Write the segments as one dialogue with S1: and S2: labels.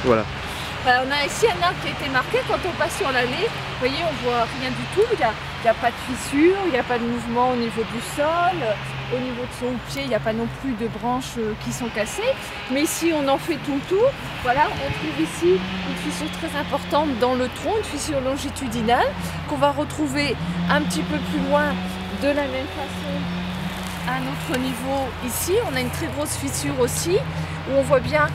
S1: Voilà.
S2: On a ici un arbre qui a été marqué. Quand on passe sur l'allée, vous voyez, on voit rien du tout. Il n'y a pas de fissure, il n'y a pas de mouvement au niveau du sol. Au niveau de son pied, il n'y a pas non plus de branches qui sont cassées. Mais ici, on en fait tout le tour. Voilà, on trouve ici une fissure très importante dans le tronc, une fissure longitudinale, qu'on va retrouver un petit peu plus loin de la même façon à un autre niveau. Ici, on a une très grosse fissure aussi, où on voit bien,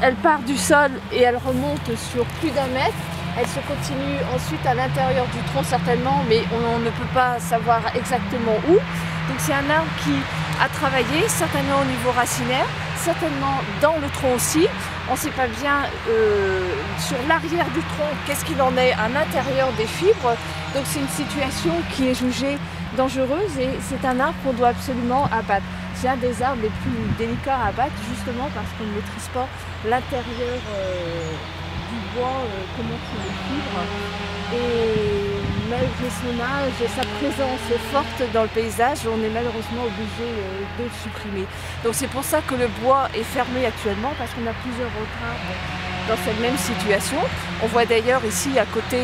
S2: elle part du sol et elle remonte sur plus d'1 mètre. Elle se continue ensuite à l'intérieur du tronc certainement, mais on ne peut pas savoir exactement où. Donc c'est un arbre qui a travaillé certainement au niveau racinaire, certainement dans le tronc aussi. On ne sait pas bien sur l'arrière du tronc qu'est-ce qu'il en est à l'intérieur des fibres. Donc c'est une situation qui est jugée dangereuse et c'est un arbre qu'on doit absolument abattre. C'est un des arbres les plus délicats à abattre justement parce qu'on ne maîtrise pas l'intérieur du bois, comment sont les fibres. Et malgré son âge et sa présence forte dans le paysage, on est malheureusement obligé de le supprimer. Donc c'est pour ça que le bois est fermé actuellement, parce qu'on a plusieurs autres arbres dans cette même situation. On voit d'ailleurs ici à côté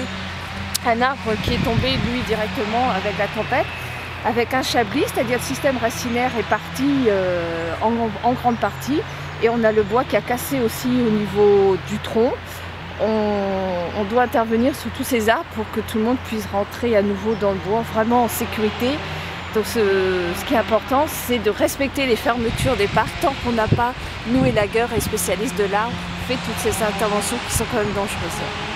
S2: un arbre qui est tombé lui directement avec la tempête, avec un chablis, c'est-à-dire le système racinaire est parti en grande partie, et on a le bois qui a cassé aussi au niveau du tronc. On doit intervenir sur tous ces arbres pour que tout le monde puisse rentrer à nouveau dans le bois, vraiment en sécurité. Donc ce qui est important, c'est de respecter les fermetures des parcs tant qu'on n'a pas, nous élagueurs et spécialistes de l'arbre, fait toutes ces interventions qui sont quand même dangereuses.